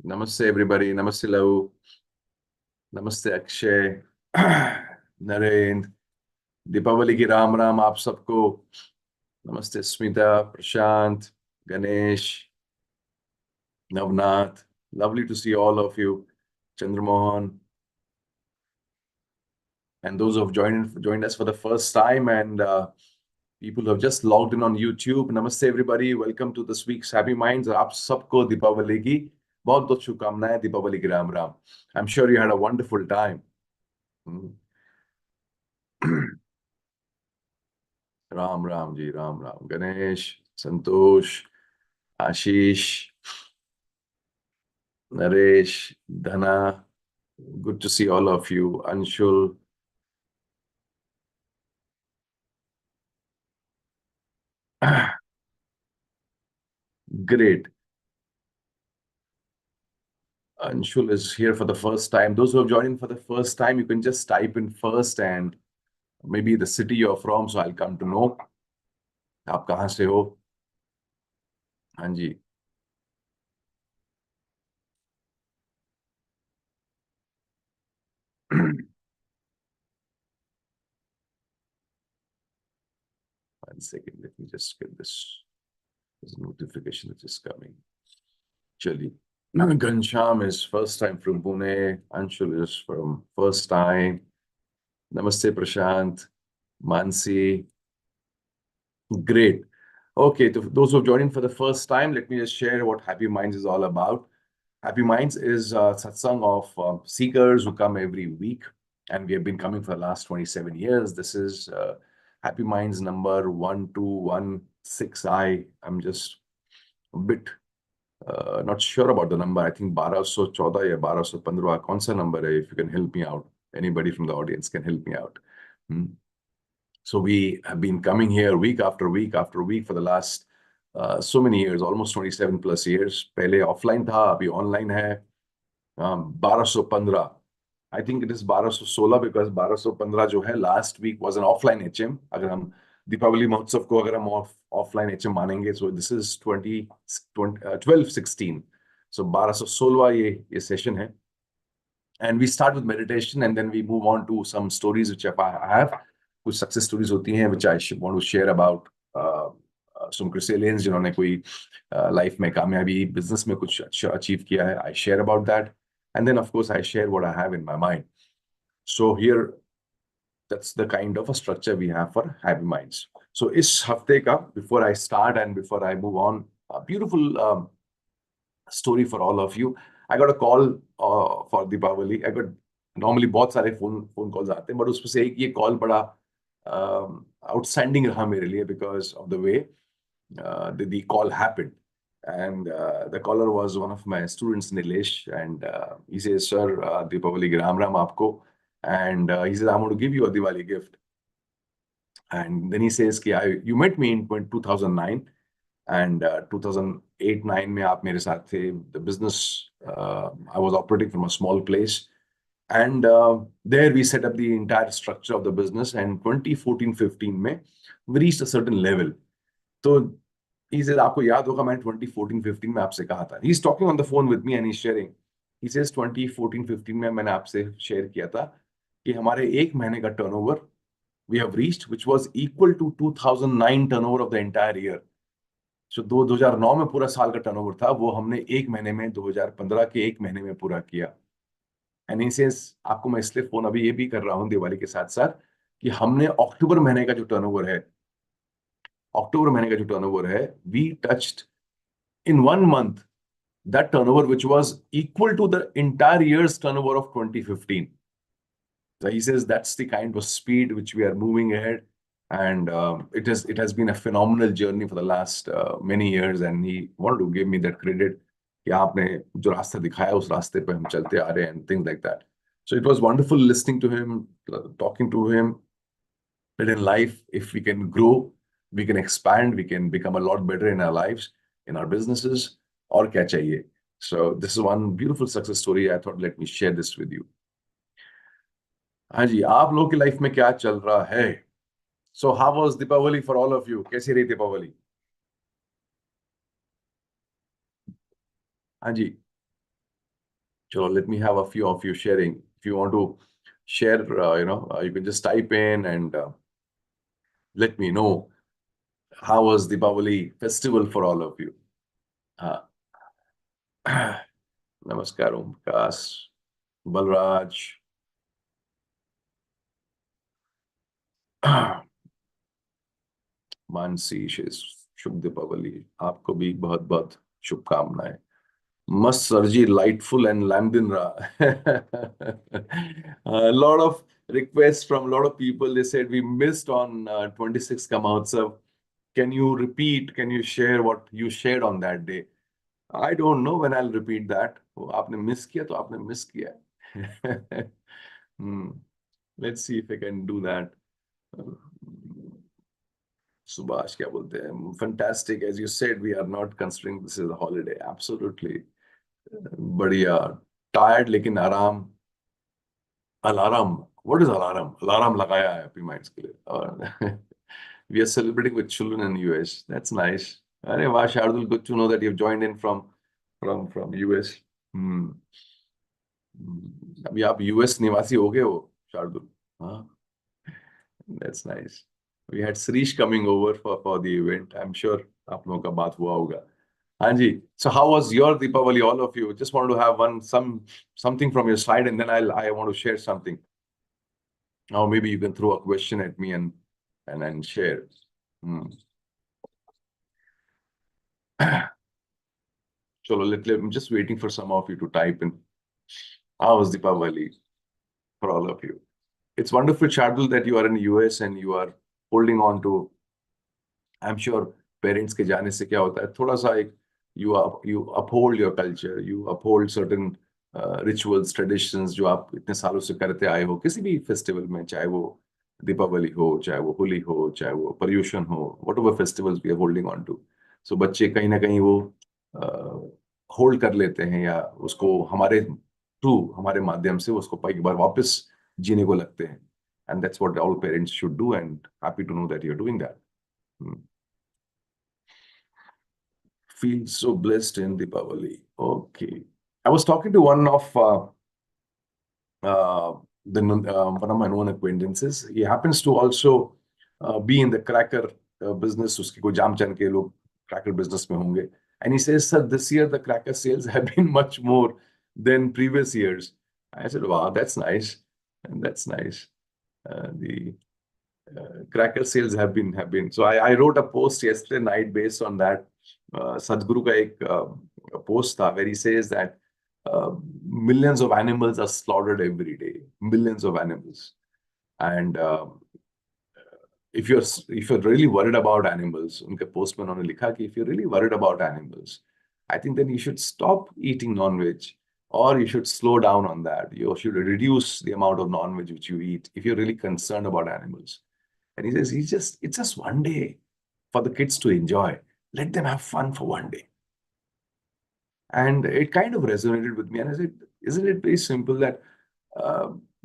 नमस्ते एवरीबॉडी। नमस्ते लव। नमस्ते अक्षय। नरेंद्र। दीपावली की राम राम आप सबको। नमस्ते स्मिता, प्रशांत, Ganesh, Navnath. Lovely to see all of you. Chandramohan, and those who have joined us for the first time, and people who have just logged in on YouTube. Namaste everybody. Welcome to this week's Happy Minds. आप सबको दीपावली की बहुत बहुत शुभकामनाएं। दीपावली की Ram Ram. I'm sure you had a wonderful time. Hmm. Ram Ram ji, Ram Ram. Ganesh, संतोष, आशीष, नरेश, धना, good to see all of you. Anshul, great. Anshul is here for the first time. Those who have joined in for the first time, you can just type in first and maybe the city you're from, so I'll come to know आप कहाँ से हो। हाँ जी। One second, let me just get this. There's a notification that is coming. चलिए। Gansham is first time from Pune. Anshul is from first time. Namaste, Prashant. Mansi. Great. Okay, to those who have joined in for the first time, let me just share what Happy Minds is all about. Happy Minds is a satsang of seekers who come every week, and we have been coming for the last 27 years. This is Happy Minds number 1216. I'm just a bit not sure about the number. I think 1214 या 1215 कौन सा number है? If you can help me out. Anybody from the audience can help me out. Hmm. So we have been coming here week after week after week for the last so many years, almost 27 plus years. पहले offline था, अभी online है। 1215, I think it is 1216, because 1215 जो है last week was an offline hmm. अगर हम दीपावली महोत्सव को अगर हम ऑफलाइन एचएम मानेंगे, सो दिस इज 1216। सो 1216 ये सेशन है। And we start with meditation and then we move on to some stories which I have. कुछ सक्सेस स्टोरीज होती हैं which I want to share about some Chrysalians जिन्होंने कोई life में कामयाबी business में कुछ अच्छा अचीव किया है। I share about that, and then of course I share what I have in my mind. So here, that's the kind of a structure we have for Happy Minds. So इस हफ्ते का, before I start and before I move on, a beautiful story for all of you. I got a call for Deepavali. I got normally बहुत सारे phone calls आते हैं, but उसमें से एक ये कॉल बड़ा आउटस्टैंडिंग रहा मेरे लिए because of the way the call happened. And the caller was one of my students, Nilesh, and he says, "Sir, Deepavali ki Ram Ram aapko." And he says, "I'm going to give you a Diwali gift." And then he says, "You met me in 2009, and 2008-9 में आप मेरे साथ थे। The business, I was operating from a small place, and there we set up the entire structure of the business, and 2014-15 में we reached a certain level." तो he says, आपको याद होगा मैंने 2014-15 में आपसे कहा था। He's talking on the phone with me and he's sharing. He says 2014-15 में मैंने आपसे शेयर किया था कि हमारे एक महीने का turnover we have reached, which was equal to 2009 turnover of the entire year. So 2009 में पूरा साल का टर्नओवर था, वो हमने एक महीने में 2015 के एक महीने में पूरा किया। एंड ही सेज, आपको मैं इसलिए फोन अभी ये भी कर रहा हूँ दिवाली के साथ साथ कि हमने अक्टूबर महीने का जो टर्नओवर है, अक्टूबर महीने का जो टर्नओवर है, we touched in 1 month that turnover which was equal to the entire year's turnover of 2015. So he says that's the kind of speed which we are moving ahead, and it has been a phenomenal journey for the last many years, and he wanted to give me that credit कि आपने जो रास्ता दिखाया उस रास्ते पे हम चलते आ रहे हैं, and things like that. So it was wonderful listening to him, talking to him, that in life, if we can grow, we can expand, we can become a lot better in our lives, in our businesses, और क्या चाहिए. So this is one beautiful success story. I thought let me share this with you. हाँ जी, आप लोगों की life में क्या चल रहा है? So how was Deepavali for all of you? कैसी रही दीपावली? हाँ जी। So let me have a few of you sharing. If you want to share, you can just type in and let me know how was Deepavali festival for all of you. Uh, Namaskar, Omkas, Balraj, Mansi शुभ दीपावली आपको भी बहुत बहुत शुभकामनाएं मस्त सरजी lightful and lambin a lot of requests from a lot of people. They said we missed on 26 Kamotsav. Can you repeat, can you share what you shared on that day? I don't know when I'll repeat that. वो आपने miss किया तो आपने miss किया है. Hmm. Let's see if I can do that. Subhash, क्या बोलते हैं? Fantastic. As you said, we are not considering this as a holiday. Absolutely. बढ़िया. Tired लेकिन आराम. Alarm. What is alarm? Alarm लगाया है अपनी minds के लिए. और we are celebrating with children in US. That's nice. अरे वाह Shardul, good to know that you've joined in from US. Hmm. अभी आप यूएस निवासी हो गए हो शार्दुल. हाँ. That's nice. We had Srish coming over for the event. I'm sure आप लोगों का बात हुआ होगा. हाँ जी. So how was your Deepavali, all of you? Just wanted to have something from your side, and then I want to share something. Now maybe you can throw a question at me and share. Hmm. Chalo, I'm just waiting for some of you to type in. How was Deepavali for all of you? It's wonderful, Shardul, that you are in the US and you are holding on to. I'm sure parents के जाने से क्या होता है थोड़ा सा एक you uphold your culture, you uphold certain rituals, traditions जो आप इतने सालों से करते आए हो किसी भी फेस्टिवल में, चाहे वो दीपावली हो, चाहे वो होली हो, चाहे वो पर्यूषण हो, whatever festivals we are holding on to. So बच्चे कहीं ना कहीं वो होल्ड कर लेते हैं या उसको हमारे थ्रू, हमारे माध्यम से उसको एक बार वापस जीने को लगते हैं. And that's what all parents should do, and happy to know that you're doing that. Feel so blessed in Deepavali. Okay. I was talking to one of one of my known acquaintances. He happens to also be in the cracker business. उसकी कोई जाम चन के लोग cracker business में होंगे. And he says, sir, this year the cracker sales have been much more than previous years. I said, wow, that's nice. And that's nice. The cracker sales have been. So I wrote a post yesterday night based on that. Sadhguru का एक post था where he says that millions of animals are slaughtered every day. Millions of animals. And if you're really worried about animals, उनके post में उन्होंने लिखा कि if you're really worried about animals, I think then you should stop eating non-veg, or you should slow down on that. You should reduce the amount of non-veg which you eat if you're really concerned about animals. And he says, it's just one day for the kids to enjoy. Let them have fun for one day. And it kind of resonated with me. And I said, isn't it very simple that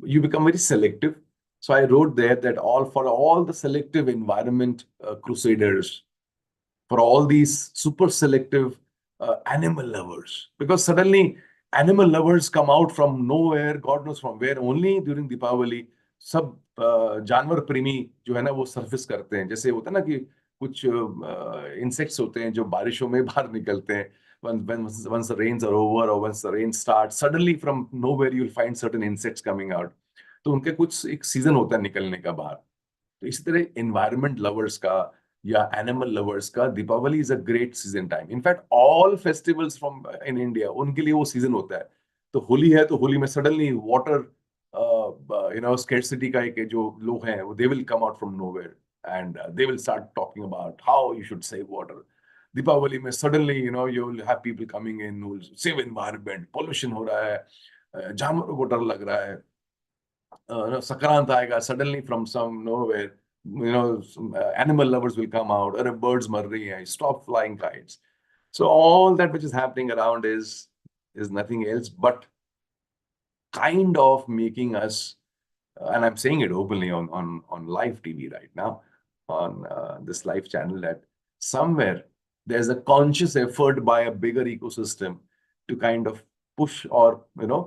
you become very selective? So I wrote there that for all the selective environment crusaders, for all these super selective animal lovers, because suddenly animal lovers come out from nowhere, God knows from where, only during Deepavali. सब जानवर प्रेमी जो है ना वो surface करते हैं. जैसे होता है ना कि कुछ इंसेक्ट्स होते हैं जो बारिशों में बाहर निकलते हैं. Once the rains are over or once the rain starts, suddenly from nowhere you'll find certain insects coming out. तो उनके कुछ एक सीजन होता है निकलने का बाहर. तो इसी तरह एनवायरमेंट लवर्स का या एनिमल लवर्स का Deepavali is a great season time. In fact all festivals from in India उनके लिए वो सीजन होता है. तो होली है तो होली में सडनली वाटर स्कैर्सिटी का एक जो लोग हैं वो they will come out from nowhere and they will start talking about how you should save water. Deepawali में suddenly you will have people coming in save environment, pollution हो रहा है, जानवरों को डर लग रहा है. Sakrant aayega, suddenly from some nowhere, some, animal lovers will come out, or birds mar rahi hai, stop flying kites. So all that which is happening around is nothing else but kind of making us, and I'm saying it openly on live TV right now, on this live channel, that somewhere there's a conscious effort by a bigger ecosystem to kind of push or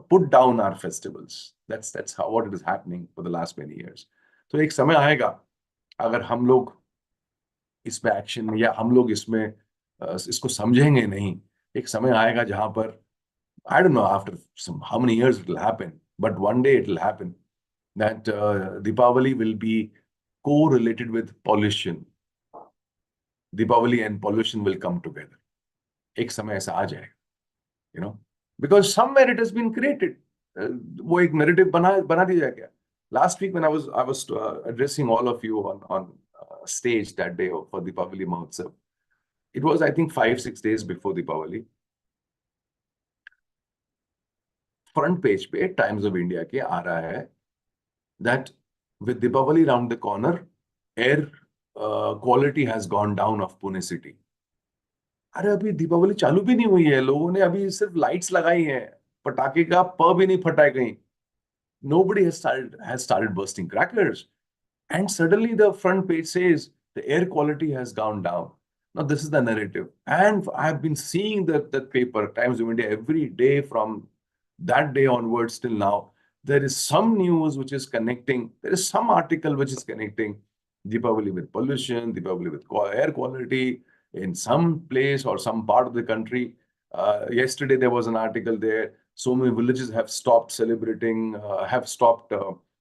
put down our festivals. That's how what it is happening for the last many years. तो एक समय आएगा अगर हम लोग इसमें action या हम लोग इसमें इसको समझेंगे नहीं, एक समय आएगा जहां पर I don't know after how many years it will happen, but one day it will happen that Deepavali will be correlated with pollution. Deepavali and pollution will come together. एक समय ऐसा आ जाएगा, because somewhere it has been created. वो एक narrative बना दिया गया. Last week when I was addressing all of you on stage that day for Deepavali Mahotsav, it was I think 5-6 days before Deepavali. Front page पे Times of India के आ रहा है that with Deepavali round the corner, air quality has gone down of Pune city. अरे अभी दीपावली चालू भी नहीं हुई है, लोगों ने अभी सिर्फ लाइट्स लगाई हैं, पटाखे का प भी नहीं फटा है कहीं. Nobody has started bursting crackers, and suddenly the front page says the air quality has gone down. Now this is the narrative, and I've been seeing that paper Times of India every day from that day onwards till now. There is some news which is connecting. There is some article which is connecting Deepavali with pollution, Deepavali with air quality in some place or some part of the country. Yesterday there was an article there. So many villages have stopped celebrating, have stopped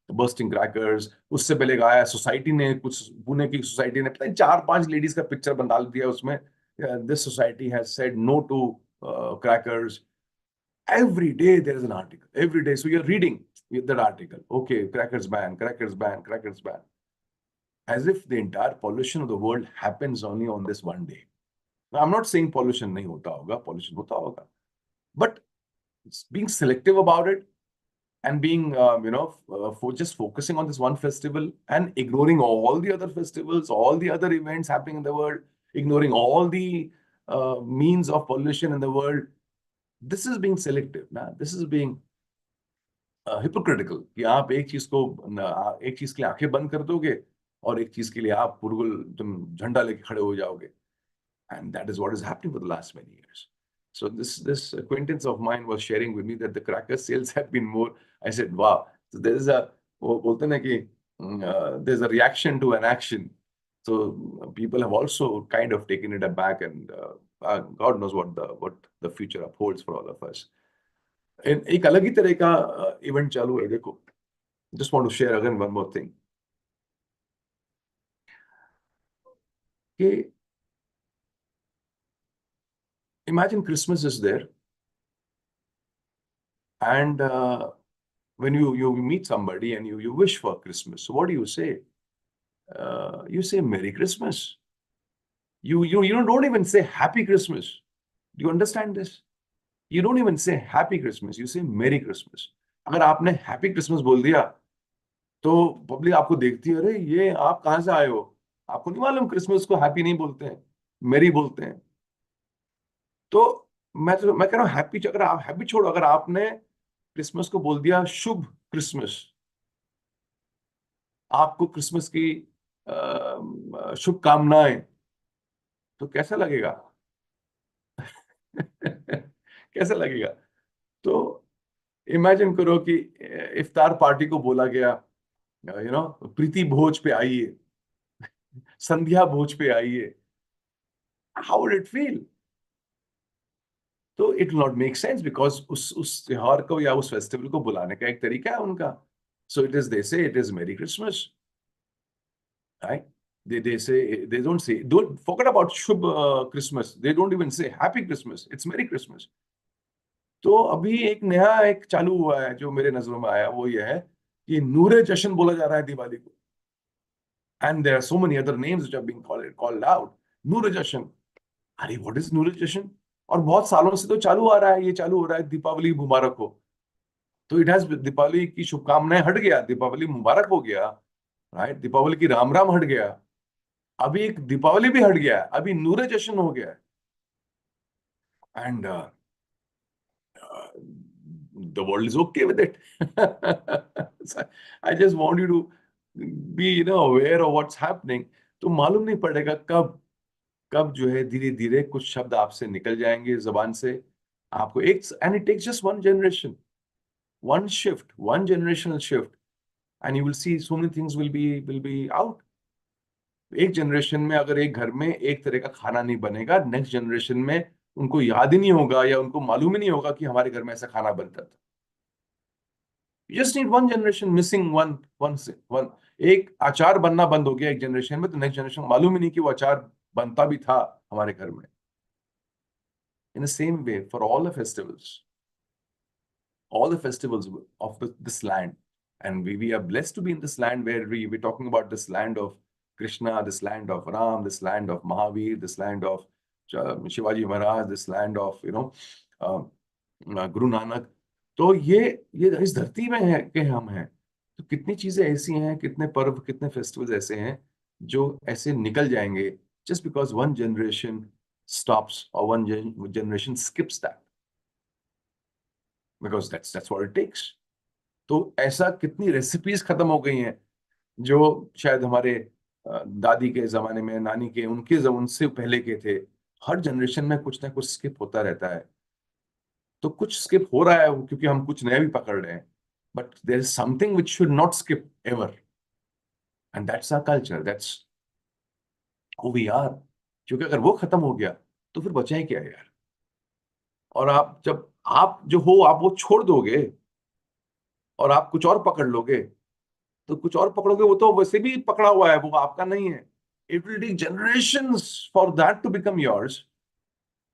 bursting crackers. उससे पहले आया society ने, कुछ पुणे की society ने, पता नहीं 4-5 ladies का पिक्चर बना दिया उसमें. This society has said no to crackers. Every day there is an article. Every day, so you're reading that article. Okay, crackers ban, crackers ban, crackers ban. As if the entire pollution of the world happens only on this one day. Now, I'm not saying pollution नहीं होता होगा, pollution होता होगा, but being selective about it and being, for just focusing on this one festival and ignoring all the other festivals, all the other events happening in the world, ignoring all the means of pollution in the world. This is being selective. This is being hypocritical. कि आप एक चीज के लिए आंखें बंद कर दोगे और एक चीज के लिए आप तुम झंडा लेके खड़े हो जाओगे. And that is what is happening for the last many years. So this acquaintance of mine was sharing with me that the cracker sales have been more. I said, wow. So there's there's a reaction to an action. So people have also kind of taken it aback, and God knows what the future upholds for all of us. एक अलग ही तरह का event चालू है. देखो, just want to share again one more thing. कि imagine Christmas is there, and when you meet somebody and you wish for Christmas, so what do you say? You say Merry Christmas. You don't even say Happy Christmas. Do you understand this? You don't even say Happy Christmas. You say Merry Christmas. अगर आपने Happy Christmas बोल दिया तो public आपको देखती है, अरे ये आप कहाँ से आए हो? आपको नहीं मालूम क्रिसमस को हैप्पी नहीं बोलते हैं, मेरी बोलते हैं. तो मैं कह रहा हूँ हैप्पी, अगर आप हैप्पी छोड़ो, अगर आपने क्रिसमस को बोल दिया शुभ क्रिसमस, आपको क्रिसमस की शुभकामनाएं, तो कैसा लगेगा? कैसा लगेगा? तो इमेजिन करो कि इफ्तार पार्टी को बोला गया, प्रीति भोज पे आइए, संध्या भोज पे आइए. How would it feel? तो it will not make sense, because उस त्योहार को या उस फेस्टिवल को बुलाने का एक तरीका है उनका. सो इट इज, दे से इट इज मेरी Christmas, right? They say, they don't forget about Shubh Christmas. They don't even say Happy Christmas. It's Merry Christmas. तो अभी एक चालू हुआ है जो मेरे नजरों में आया, वो ये है कि नूरे जश्न बोला जा रहा है दिवाली को. And there are so many other names which are being called out. नूरे जश्न. अरे what is नूरे जश्न? और बहुत सालों से तो चालू आ रहा है, ये चालू हो रहा है दीपावली मुबारक हो. तो इट हैज, दीपावली की शुभकामनाएं हट गया, दीपावली मुबारक हो गया, राइट? दीपावली की राम राम हट गया. अभी एक दीपावली भी हट गया है, अभी नूरे जश्न हो गया है. And the world is okay with it. So I just want you to be aware of what's happening. तो मालूम नहीं पड़ेगा कब जो है धीरे धीरे कुछ शब्द आपसे निकल जाएंगे जबान से. आपको एक, and it takes just one generation, one shift, one generational shift, and you will see so many things will be out. एक जनरेशन में अगर एक घर में एक तरह का खाना नहीं बनेगा, नेक्स्ट जनरेशन में उनको याद ही नहीं होगा या उनको मालूम ही नहीं होगा कि हमारे घर में ऐसा खाना बनता था. You just need one generation missing one. एक अचार बनना बंद हो गया एक जनरेशन में, तो नेक्स्ट जनरेशन मालूम ही नहीं कि वो अचार बनता भी था हमारे घर में. In the same way, for all the festivals of this land. And we are blessed to be in this land where we're talking about this land of Krishna, this land of Ram, this land of Mahavir, this land of Shivaji Maharaj, this land of, Guru Nanak. तो ये इस धरती में है कि हम हैं. तो कितनी चीजें ऐसी हैं, कितने पर्व, कितने फेस्टिवल्स ऐसे हैं जो ऐसे निकल जाएंगे just because one generation stops or one generation skips that. Because that's what it takes. तो ऐसा कितनी रेसिपीज खत्म हो गई हैं जो शायद हमारे दादी के जमाने में, नानी के, उनसे पहले के थे. हर जनरेशन में कुछ ना कुछ स्किप होता रहता है. तो कुछ स्किप हो रहा है क्योंकि हम कुछ नया भी पकड़ रहे हैं. But there is something which should not skip ever, and that's our culture, that's who we are. क्योंकि अगर वो खत्म हो गया तो फिर बचा ही क्या है यार. और जब आप जो हो आप वो छोड़ दोगे और आप कुछ और पकड़ लोगे, तो कुछ और पकड़ोगे वो तो वैसे भी पकड़ा हुआ है, वो आपका नहीं है. It will take generations for that to become yours.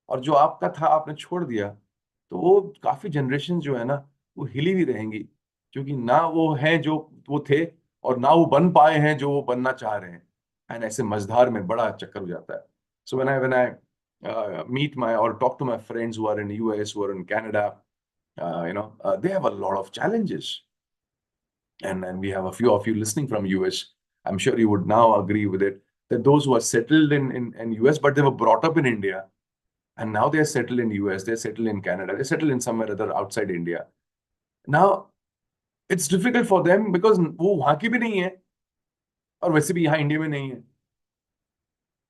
और जो आपका था आपने छोड़ दिया, तो वो काफी जनरेशन जो है ना वो हिली भी रहेंगी, क्योंकि ना वो हैं जो वो थे और ना वो बन पाए हैं जो वो बनना चाह रहे हैं. एंड ऐसे मझधार में बड़ा चक्कर हो जाता है. So when I meet my और talk to my friends who are in US, who are in Canada, they have a lot of challenges. And we have a few of you listening from US. I'm sure you would now agree with it, that those who are settled in US, but they were brought up in India, and now they're settled in US, they're settled in Canada, they're settled in somewhere other outside India. Now, it's difficult for them because वो वहां की भी नहीं है और वैसे भी यहाँ इंडिया में नहीं है.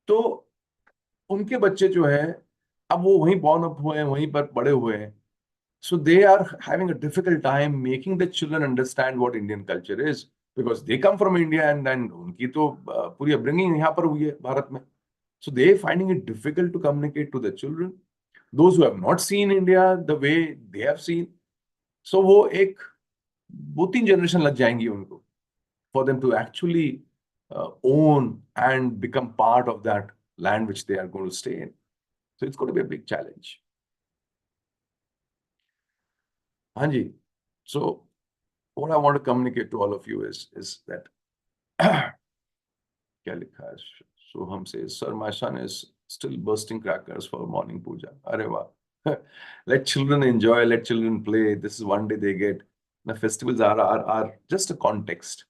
तो उनके बच्चे जो है अब वो वहीं बॉर्न अप हुए हैं, वहीं पर बड़े हुए हैं. So they are having a difficult time making the children understand what Indian culture is, because they come from India and उनकी तो पूरी upbringing यहाँ पर हुई है भारत में. So they finding it difficult to communicate to the children, those who have not seen India the way they have seen. So वो 2-3 generation लग जाएंगी उनको for them to actually own and become part of that land which they are going to stay in. So it's going to be a big challenge. हाँ जी. So what I want to communicate to all of you is that क्या लिखा है? Soham says, sir, my son is still bursting crackers for morning puja. अरे वाह. Let children enjoy, let children play. This is one day they get. The festivals are just a context.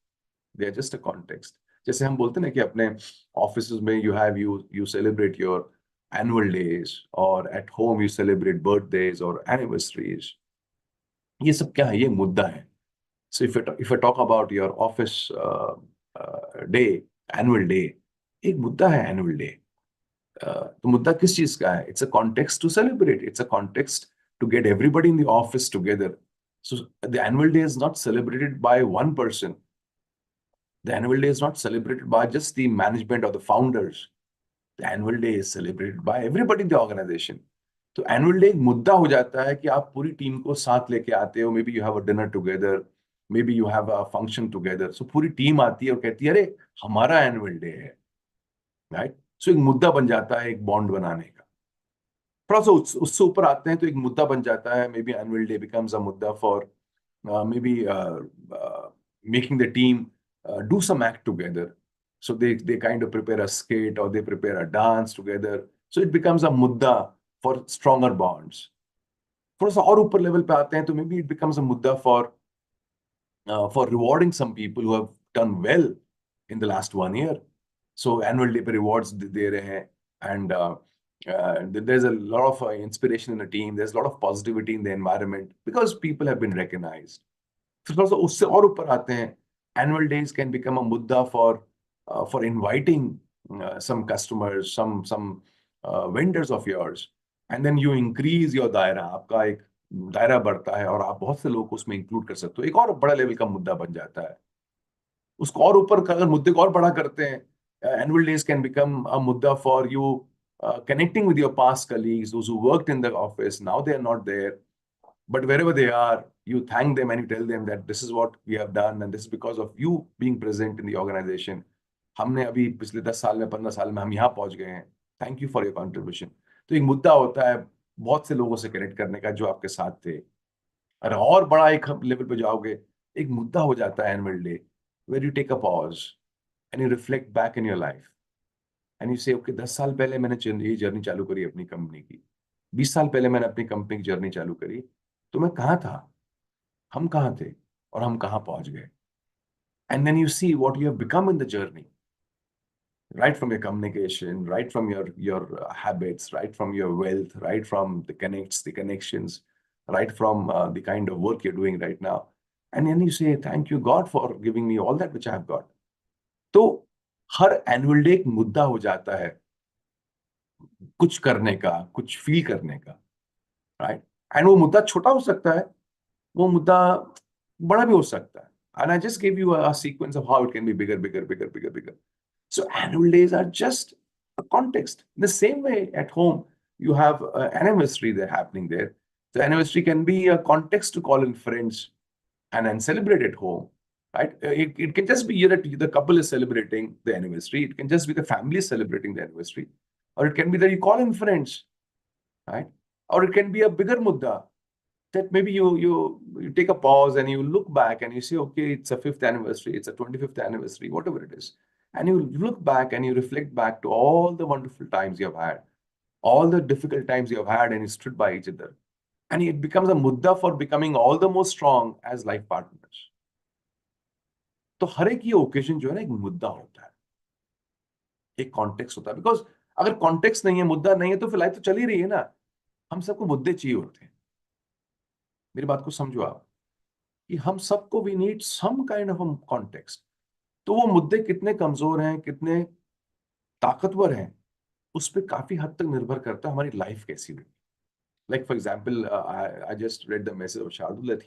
They are just a context. जैसे हम बोलते हैं ना कि अपने office में you celebrate your annual days, or at home you celebrate birthdays or anniversaries. ये सब क्या है? ये मुद्दा है. So if I talk about your office day, annual day, एक मुद्दा है annual day. तो मुद्दा किस चीज का है? It's a context to celebrate. It's a context to get everybody in the office together. So the annual day is not celebrated by one person. The annual day is not celebrated by just the management or the founders. The annual day is celebrated by everybody in the organization. तो annual day एक मुद्दा हो जाता है कि आप पूरी team को साथ लेके आते हो. Maybe you have a dinner together, maybe you have a function together. So पूरी टीम आती है और कहती है अरे हमारा एनुअल डे है, राइट. सो एक मुद्दा बन जाता है एक बॉन्ड बनाने का. थोड़ा सा उससे ऊपर आते हैं तो एक मुद्दा बन जाता है. Maybe annual day becomes a मुद्दा for maybe making the team do some act together. So they kind of prepare a skit or they prepare a dance together. So it becomes a mudda for stronger bonds. थोड़ा सा और ऊपर level पे आते हैं तो maybe it becomes a mudda for rewarding some people who have done well in the last 1 year. So annual day पे rewards दे रहे हैं, and there's a lot of inspiration in the team. There's a lot of positivity in the environment because people have been recognized. फिर थोड़ा सा उससे और ऊपर आते हैं. Annual days can become a mudda for inviting some customers, some vendors of yours, and then you increase your दायरा, आपका एक दायरा बढ़ता है और आप बहुत से लोग को उसमें इंक्लूड कर सकते हो, एक और बड़ा लेवल का मुद्दा बन जाता है। उसको और ऊपर अगर मुद्दे को और बड़ा करते हैं, annual days can become a मुद्दा for you connecting with your past colleagues, those who worked in the office, now they are not there, but wherever they are, you thank them and you tell them that this is what we have done and this is because of you being present in the organization. हमने अभी पिछले 10 साल में 15 साल में हम यहाँ पहुंच गए हैं, thank you for your contribution. तो एक मुद्दा होता है बहुत से लोगों से कनेक्ट करने का जो आपके साथ थे। और बड़ा एक लेवल पे जाओगे, एक मुद्दा हो जाता है annual day, where you take a pause and you reflect back in your life and you say okay 10 साल पहले मैंने ये जर्नी चालू करी अपनी कंपनी की, 20 साल पहले मैंने अपनी कंपनी की जर्नी चालू करी, तो मैं कहाँ था, हम कहाँ थे और हम कहाँ पहुंच गए। And then you see what you have become in the journey, right from your communication, right from your habits, right from your wealth, right from the connections, right from the kind of work you're doing right now. And then you say, thank you God for giving me all that which I have got. तो हर annual day एक मुद्दा हो जाता है कुछ करने का, कुछ फील करने का, राइट। एंड वो मुद्दा छोटा हो सकता है, वो मुद्दा बड़ा भी हो सकता है। And I just give you a sequence of how it can be bigger bigger bigger bigger bigger. So annual days are just a context. In the same way, at home, you have an anniversary there happening there. The anniversary can be a context to call in friends and celebrate at home, right? It can just be that the couple is celebrating the anniversary. It can just be the family celebrating the anniversary. Or it can be that you call in friends, right? Or it can be a bigger mudda that maybe you take a pause and you look back and you say, okay, it's a 5th anniversary, it's a 25th anniversary, whatever it is. And you look back and you reflect back to all the wonderful times you have had, all the difficult times you have had, and you stood by each other. And it becomes a mudda for becoming all the more strong as life partners. तो हर एक ये occasion जो है ना एक मुद्दा होता है, एक कॉन्टेक्स्ट होता है। बिकॉज अगर कॉन्टेक्स्ट नहीं है, मुद्दा नहीं है, तो फिर लाइफ तो चल ही रही है ना। हम सबको मुद्दे चाहिए होते हैं। मेरी बात को समझो आप कि हम सबको we need some kind of context. तो वो मुद्दे कितने कमजोर हैं, कितने ताकतवर हैं, उस पर काफी हद तक निर्भर करता है हमारी लाइफ कैसी हुई। Like for example, I just read the message of Shardul that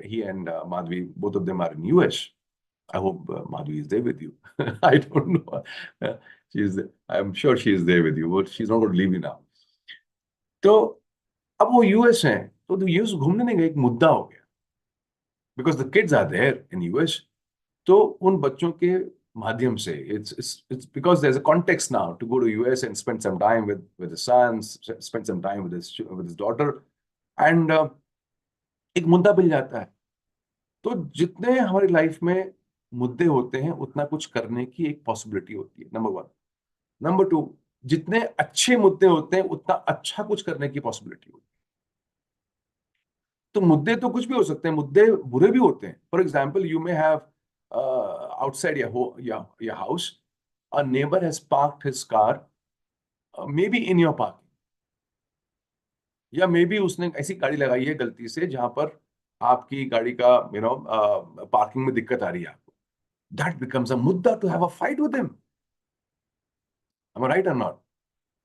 he and Madhvi, both of them are in US. I hope Madhvi is there with you. I don't know. I'm sure she is there with you, but she's not going to leave you now. तो अब वो US हैं, तो US घूमने नहीं गए, एक मुद्दा हो गया, because the kids are there in US. तो उन बच्चों के माध्यम से it's because there's a context now to go to US and spend some time with his sons, spend some time with his daughter, and एक मुद्दा मिल जाता है। तो जितने हमारी लाइफ में मुद्दे होते हैं उतना कुछ करने की एक पॉसिबिलिटी होती है, नंबर 1। नंबर 2, जितने अच्छे मुद्दे होते हैं उतना अच्छा कुछ करने की पॉसिबिलिटी होती है। तो मुद्दे तो कुछ भी हो सकते हैं, मुद्दे बुरे भी होते हैं। For example, you may have outside your house, a neighbor has parked his car, maybe in your parking, या मे बी उसने ऐसी गाड़ी लगाई है गलती से जहां पर आपकी गाड़ी का पार्किंग में दिक्कत आ रही है आपको। दैट बिकम्स अ मुद्दा to have a fight with him. Am I right और नॉट?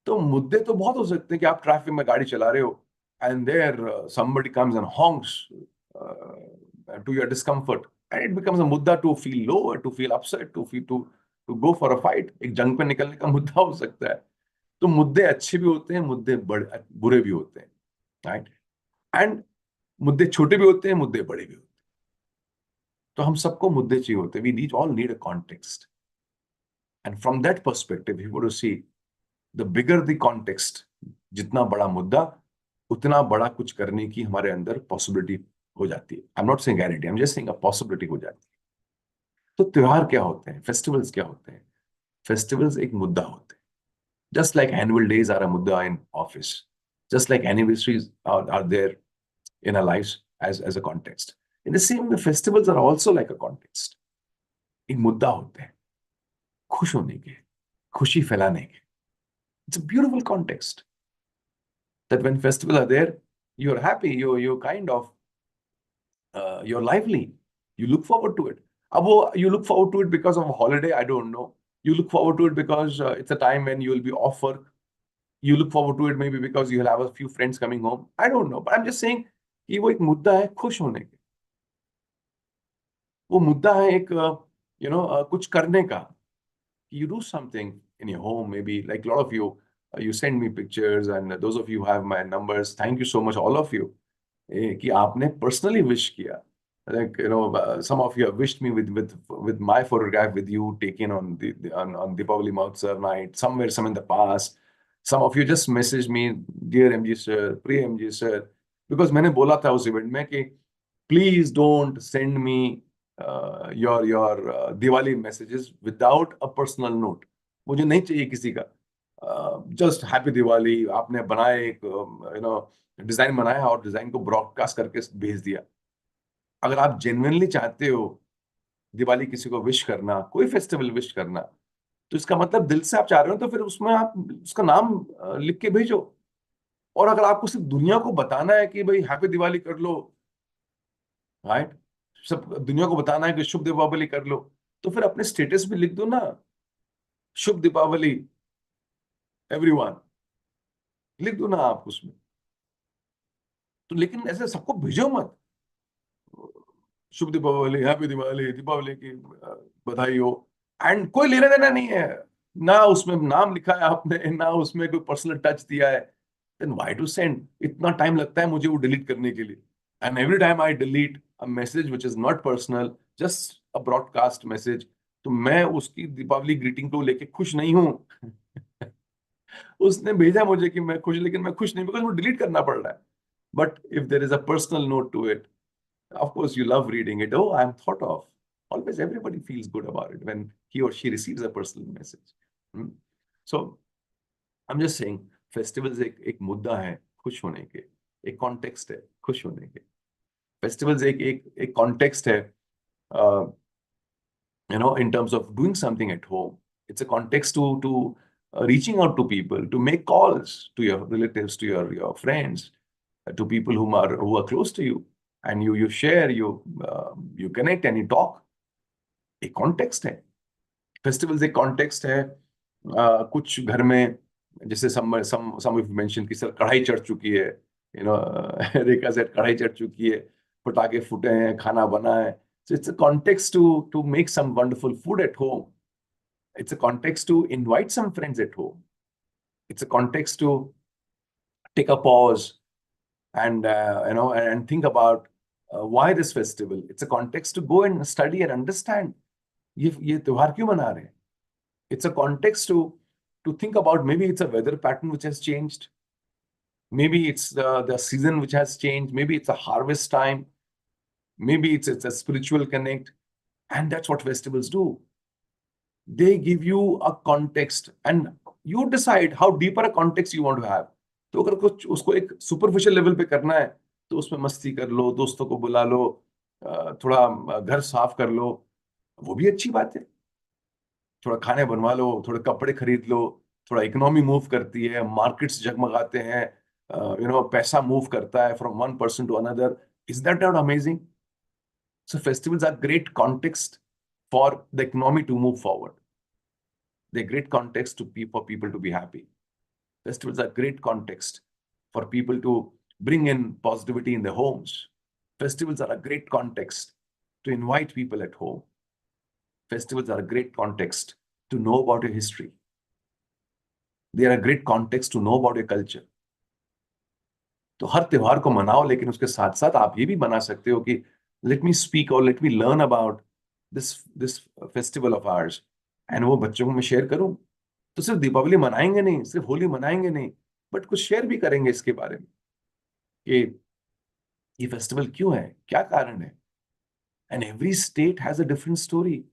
तो मुद्दे तो बहुत हो सकते हैं कि आप ट्रैफिक में गाड़ी चला रहे हो and there somebody comes and honks to your discomfort, and it becomes a mudda to feel low, to feel upset, to go for a fight. एक जंग पे निकलने का मुद्दा हो सकता है। तो मुद्दे अच्छे भी होते हैं, मुद्दे बुरे भी होते हैं, राइट। एंड मुद्दे छोटे भी होते हैं, मुद्दे बड़े भी होते हैं। तो हम सबको मुद्दे चाहिए होते हैं। We need all need a context, and from that perspective you got to see the bigger the context, जितना बड़ा मुद्दा उतना बड़ा कुछ करने की हमारे अंदर पॉसिबिलिटी हो जाती है। I am not saying guarantee, I am just saying a possibility हो जाती है। तो त्योहार क्या होते हैं, फेस्टिवल्स क्या होते हैं? फेस्टिवल्स एक मुद्दा होते हैं, just like annual days are a मुद्दा in office, just like anniversaries are there in our lives as a context. In the same way festivals are also like a context, एक मुद्दा होते हैं खुश होने के, खुशी फैलाने के। It's a beautiful context that when festivals are there, you're happy, you're kind of you're lively, you look forward to it. अब वो you look forward to it because of a holiday, I don't know. You look forward to it because it's a time when you will be off work. You look forward to it maybe because you'll have a few friends coming home. I don't know, but I'm just saying कि वो एक मुद्दा है खुश होने के. वो मुद्दा है एक कुछ करने का. You do something in your home, maybe like a lot of you, you send me pictures, and those of you who have my numbers, thank you so much, all of you, कि आपने personally wish किया. Like some of you have wished me with my photograph with you taken on Deepavali Mahotsav night somewhere, some in the past. Some of you just messaged me, dear MG sir, Priya MG sir, because मैंने बोला था उस event में कि please don't send me your Diwali messages without a personal note. मुझे नहीं चाहिए किसी का. जस्ट हैप्पी दिवाली आपने बनाए, एक डिजाइन बनाया और डिजाइन को ब्रॉडकास्ट करके भेज दिया. अगर आप जेन्युइनली चाहते हो दिवाली किसी को विश करना, कोई फेस्टिवल विश करना, तो इसका मतलब दिल से आप चाह रहे हो, तो फिर उसमें आप उसका नाम लिख के भेजो. और अगर आपको सिर्फ दुनिया को बताना है कि भाई हैप्पी दिवाली कर लो, राइट, सब दुनिया को बताना है कि शुभ दीपावली कर लो, तो फिर अपने स्टेटस भी लिख दो ना, शुभ दीपावली एवरीवन, लिख दो ना आप उसमें. तो लेकिन ऐसे सबको भेजो मत, शुभ दीपावली, हैप्पी दिवाली, दीपावली की बधाई हो, एंड कोई लेना देना नहीं है, ना उसमें नाम लिखा है आपने, ना उसमें कोई पर्सनल टच दिया है. Then why to send? इतना टाइम लगता है मुझे वो डिलीट करने के लिए. And every time I delete a message which is not personal, just a broadcast message, तो मैं उसकी दीपावली ग्रीटिंग को लेके खुश नहीं हूं. उसने भेजा मुझे कि मैं खुश, लेकिन मैं खुश नहीं, बिकॉज वो डिलीट करना पड़ रहा है. But if there is a personal note to it, of course you love reading it. Oh, I'm thought of. Always everybody feels good about it when he or she receives a personal message. Hmm? So I'm just saying festivals एक मुद्दा है खुश होने के, एक context है खुश होने के. फेस्टिवल्स एक कॉन्टेक्स्ट है, uh, in terms of doing something at home. It's a context to reaching out to people, to make calls to your relatives, to your friends, to people who are close to you, and you share, you connect and you talk. एक context है. Festivals एक context है. कुछ घर में जैसे some of you mentioned कि sir कढ़ाई चढ़ चुकी है, रेखा सेट कढ़ाई चढ़ चुकी है, पटाखे फूटे हैं, खाना बना है. So it's a context to make some wonderful food at home. It's a context to invite some friends at home. It's a context to take a pause and and think about why this festival. It's a context to go and study and understand ये त्योहार क्यों मना रहे हैं. It's a context to think about, maybe it's a weather pattern which has changed. Maybe it's the season which has changed. Maybe it's a harvest time. Maybe it's a spiritual connect. And that's what festivals do. They give you a context and you decide how deeper a context you want to have. तो अगर कुछ उसको एक superficial level पे करना है, तो उसमें मस्ती कर लो, दोस्तों को बुला लो, थोड़ा घर साफ कर लो, वो भी अच्छी बात है. थोड़ा खाने बनवा लो, थोड़े कपड़े खरीद लो, थोड़ा इकोनॉमी मूव करती है, मार्केट्स जगमगाते हैं, पैसा मूव करता है from one person to another. Is that not amazing? So festivals are great context for the economy to move forward. They're great context for people to be happy. Festivals are great context for people to bring in positivity in their homes. Festivals are a great context to invite people at home. Festivals are a great context to know about your history. They are a great context to know about your culture. तो हर त्योहार को मनाओ, लेकिन उसके साथ साथ आप ये भी बना सकते हो कि लेट मी स्पीक और let me learn about this festival of hours, and वो बच्चों को मैं शेयर करूं. तो सिर्फ दीपावली मनाएंगे नहीं, सिर्फ होली मनाएंगे नहीं, बट कुछ शेयर भी करेंगे इसके बारे में कि ये फेस्टिवल क्यों है, क्या कारण है. And every state has a different story.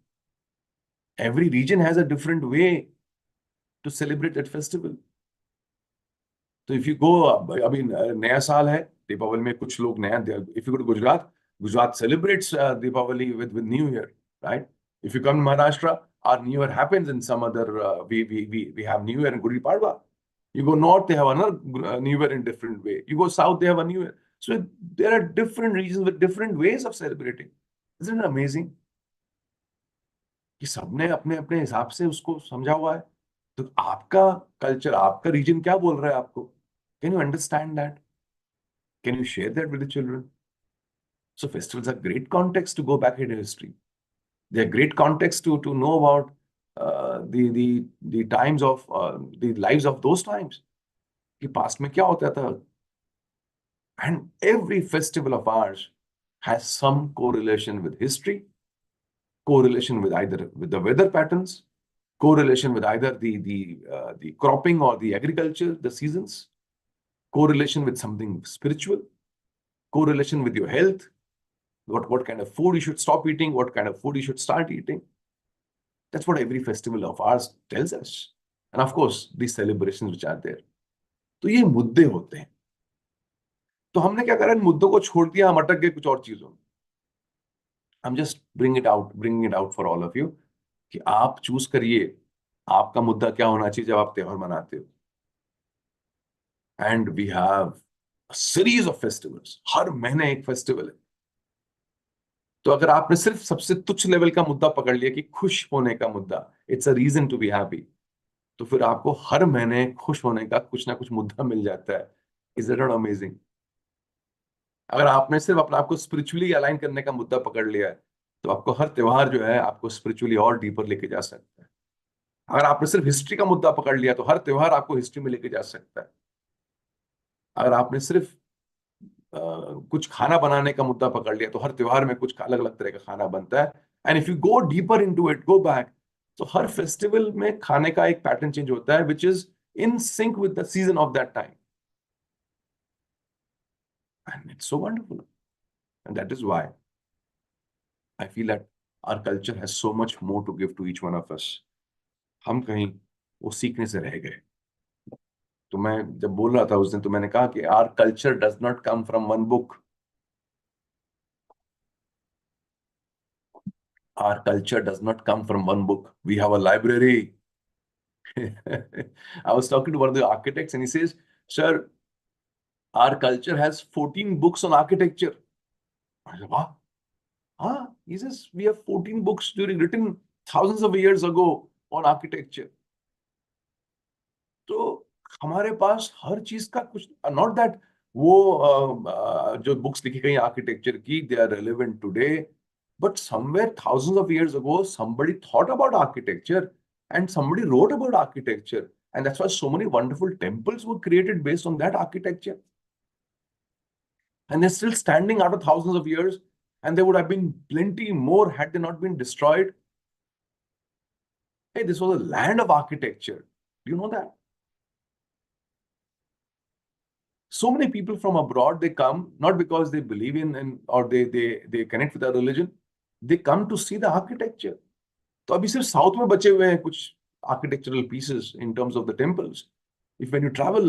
Every region has a different way to celebrate that festival. तो इफ यू गो, अभी नया साल है, दीपावली में कुछ लोग नया, if you go to Gujarat, Gujarat celebrates Deepavali with new year, right. If you come to Maharashtra, our New Year happens in some other. We have New Year in Gudi Padwa. You go north, they have another New Year in different way. You go south, they have a New Year. So there are different regions with different ways of celebrating. Isn't it amazing? कि सबने अपने अपने हिसाब से उसको समझा हुआ है. तो आपका कल्चर, आपका रीजन क्या बोल रहा है आपको? Can you understand that? Can you share that with the children? So festivals are great context to go back into history. They are great context to know about the times of the lives of those times. कि past में क्या होता था? And every festival of ours has some correlation with history, correlation with either with the weather patterns, correlation with either the cropping or the agriculture, the seasons, correlation with something spiritual, correlation with your health, what kind of food you should stop eating, what kind of food you should start eating. That's what every festival of ours tells us. And of course, these celebrations which are there. तो ये मुद्दे होते हैं. तो हमने क्या करा, इन मुद्दों को छोड़ दिया, हम अटक गए कुछ और चीजों में. I'm just bringing it out for all of you कि आप चूज करिए आपका मुद्दा क्या होना चाहिए जब आप त्योहार मनाते हो. And we have a series of festivals. हर महीने एक फेस्टिवल है. तो अगर आपने सिर्फ सबसे तुच्छ लेवल का मुद्दा पकड़ लिया कि खुश होने का मुद्दा, it's a reason to be happy, तो फिर आपको हर महीने खुश होने का कुछ ना कुछ मुद्दा मिल जाता है. Is it not amazing? अगर आपने सिर्फ अपने आप को स्पिरिचुअली अलाइन करने का मुद्दा पकड़ लिया है, तो आपको हर त्योहार जो है आपको स्पिरिचुअली और डीपर लेके जा सकता है. अगर आपने सिर्फ हिस्ट्री का मुद्दा पकड़ लिया तो हर त्योहार आपको हिस्ट्री में लेके जा सकता है. अगर आपने सिर्फ कुछ खाना बनाने का मुद्दा पकड़ लिया तो हर त्योहार में कुछ अलग अलग तरह का खाना बनता है. And if you go deeper into it, go back, तो हर फेस्टिवल में खाने का एक पैटर्न चेंज होता है which is in sync with the season of that time. And it's so wonderful. And that is why I feel that our culture has so much more to give to each one of us. हम कहीं वो सीखने से रह गए. तो मैं जब बोल रहा था उस दिन, तो मैंने कहा कि our culture does not come from one book. Our culture does not come from one book. We have a library. I was talking to one of the architects and he says, "Sir, our culture has 14 books on architecture." I said, "Wow." He says, "We have 14 books written thousands of years ago on architecture." तो हमारे पास हर चीज का कुछ, not that वो जो books लिखी गई architecture की, they are relevant today, but somewhere thousands of years ago somebody thought about architecture and somebody wrote about architecture, and that's why so many wonderful temples were created based on that architecture, and they're still standing after thousands of years, and there would have been plenty more had they not been destroyed. Hey, this was a land of architecture. Do you know that? So many people from abroad, they come not because they believe in or they connect with our religion. They come to see the architecture. तो अभी सिर्फ south में बचे हुए हैं कुछ architectural pieces in terms of the temples. If when you travel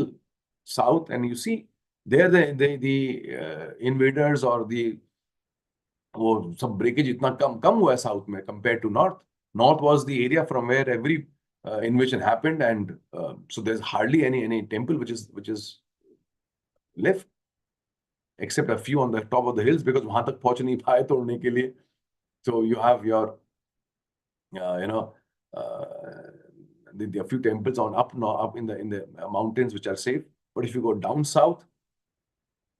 south and you see there the invaders or the वो सब breakage इतना कम हुआ है साउथ में compared to north. North was the area from where every invasion happened, and so there's hardly any temple which is left, except a few on the top of the hills because वहां तक पहुंच नहीं पाए तोड़ने के लिए. So you have your you know there are few temples on up in the mountains which are safe, but if you go down south,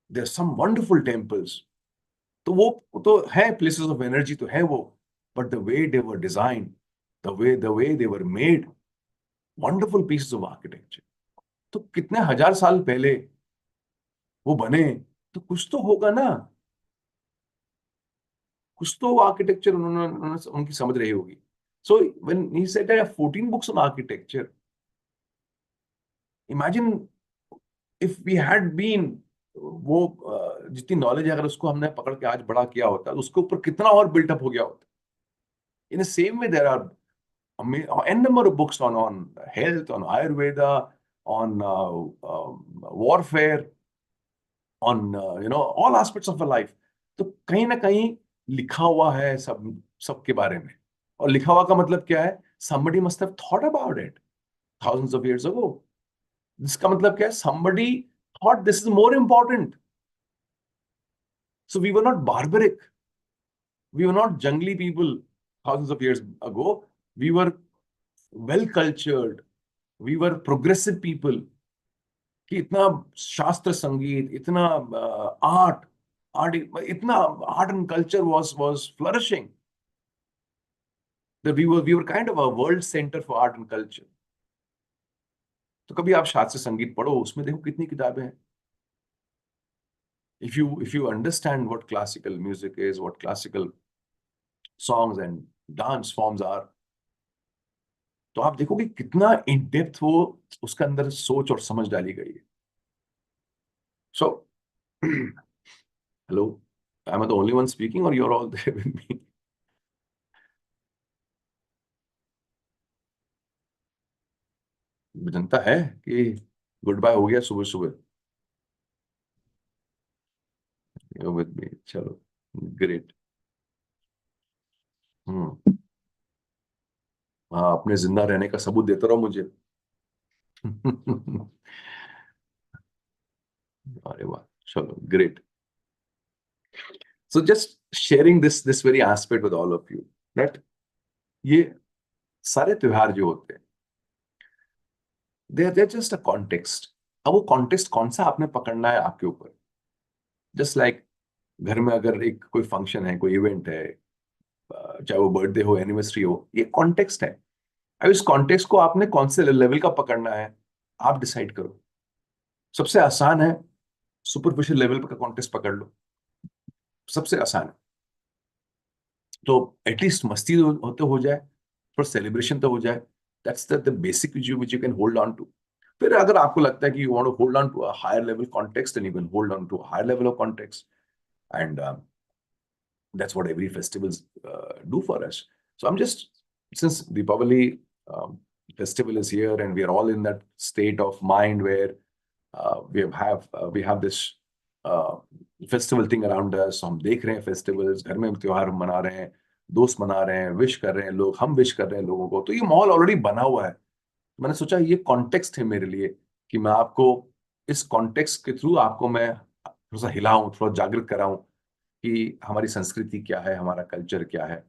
there are some wonderful temples. तो वो तो है places of energy तो है वो, but the way they were designed, the way they were made, wonderful pieces of architecture. तो कितने हजार साल पहले वो बने, तो कुछ तो होगा ना, कुछ तो आर्किटेक्चर उन्होंने उनकी समझ रही होगी. So when he said there are 14 books on architecture, imagine if we had been वो जितनी नॉलेज है अगर उसको हमने पकड़ के आज बड़ा किया होता तो उसके ऊपर कितना और बिल्टअप हो गया होता. In the same way, there are n number of books on health, on Ayurveda, on warfare, on all aspects of our life. तो कहीं ना कहीं लिखा हुआ है सबके बारे में. और लिखा हुआ का मतलब क्या है? Somebody must have thought about it thousands of years ago. इसका मतलब क्या है? Somebody thought this is more important. So we were not barbaric. We were not jungly people thousands of years ago. We were well cultured. We were progressive people, कि इतना शास्त्र संगीत, इतना art, art इतना art and culture was flourishing, that we were kind of a world center for art and culture. तो कभी आप शास्त्र संगीत पढ़ो, उसमें देखो कितनी किताबें हैं. If you understand what classical music is, what classical songs and dance forms are, तो आप देखोगे कितना इन डेप्थ वो उसके अंदर सोच और समझ डाली गई है. So hello, am I the only one speaking or you're all there with me? जनता है कि गुड बाय हो गया सुबह सुबह. You're with me, चलो, ग्रेट. हम्म. हाँ, अपने जिंदा रहने का सबूत देते रहो मुझे. अरे वाह, चलो, great. So just sharing this very aspect with all of you, that ये सारे त्योहार जो होते हैं, they are just a context. अब वो कॉन्टेक्स्ट कौन सा आपने पकड़ना है आपके ऊपर. जस्ट लाइक घर में अगर एक कोई फंक्शन है, कोई इवेंट है, चाहे वो बर्थडे हो, एनिवर्सरी हो, ये कॉन्टेक्स्ट है. अब इस कॉन्टेक्स्ट को आपने कौन से लेवल का पकड़ना है, आप डिसाइड करो. सबसे आसान है, सुपरफिशियल लेवल का कॉन्टेक्स्ट पकड़ लो, सबसे आसान है. तो एटलीस्ट मस्ती होते हो जाए, पर सेलिब्रेशन तो हो जाए. That's the basic which you can hold on to. फिर अगर आपको लगता है कि you want to hold on to a higher level context, and you can hold on to a higher level of context. And that's what every festivals do for us. So I'm just, since Deepavali festival is here and we are all in that state of mind where we have this festival thing around us. हम देख रहे हैं festivals, घर में त्योहार मना रहे हैं, दोस्त मना रहे हैं, विश कर रहे हैं लोग, हम विश कर रहे हैं लोगों को. तो ये माहौल ऑलरेडी बना हुआ है. मैंने सोचा ये कॉन्टेक्स्ट है मेरे लिए, कि मैं आपको इस कॉन्टेक्स्ट के थ्रू आपको मैं थोड़ा सा हिलाऊं, थोड़ा जागृत कराऊं कि हमारी संस्कृति क्या है, हमारा कल्चर क्या है.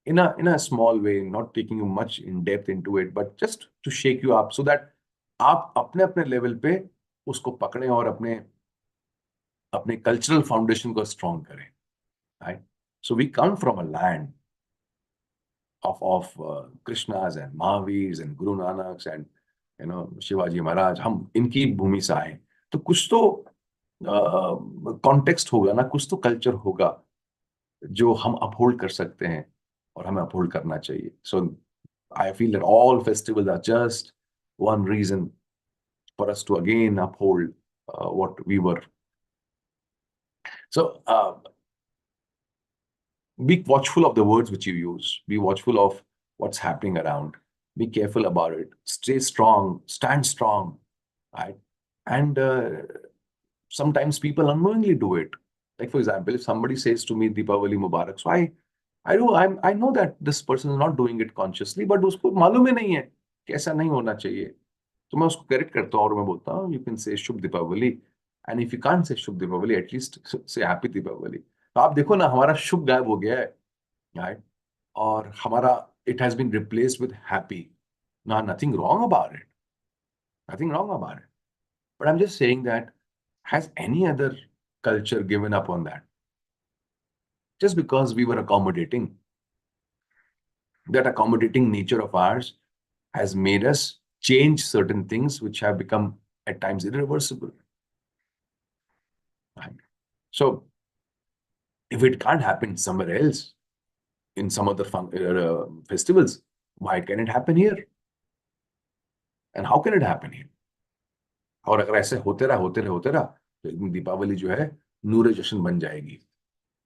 In a small way, not taking you much in depth into it, but just to shake you up, so that आप अपने अपने लेवल पे उसको पकड़ें और अपने अपने कल्चरल फाउंडेशन को स्ट्रॉन्ग करें. Right. So we come from a land of Krishnas and Mahavirs and Guru Nanaks and Shivaji Maharaj. हम इनकी भूमि से आए, तो कुछ तो कॉन्टेक्स्ट होगा ना, कुछ तो कल्चर होगा जो हम अपहोल्ड कर सकते हैं और हमें अपहोल्ड करना चाहिए. So I feel that all festivals are just one reason for us to again uphold what we were. So be watchful of the words which you use. Be watchful of what's happening around. Be careful about it. Stay strong. Stand strong. Right? And sometimes people unknowingly do it. Like for example, if somebody says to me Deepavali Mubarak, so I know that this person is not doing it consciously, but उसको मालूम ही नहीं है कि ऐसा नहीं होना चाहिए. तो मैं उसको करेक्ट करता हूँ और मैं बोलता हूँ, you can say Shubh Deepawali, and if you can't say Shubh Deepawali, at least say happy Deepawali. तो आप देखो ना, हमारा शुभ गायब हो गया है, right? और हमारा it has been replaced with happy. Now, nothing wrong about it. Nothing wrong about it. But I'm just saying that, has any other culture given up on that? Just because we were accommodating, that accommodating nature of ours has made us change certain things which have become at times irreversible. Right? So, if it can't happen somewhere else, in some other festivals, why can it happen here? And how can it happen here? और अगर ऐसे होते रहा तो एक दिन दीपावली जो है नूरे जश्न बन जाएगी.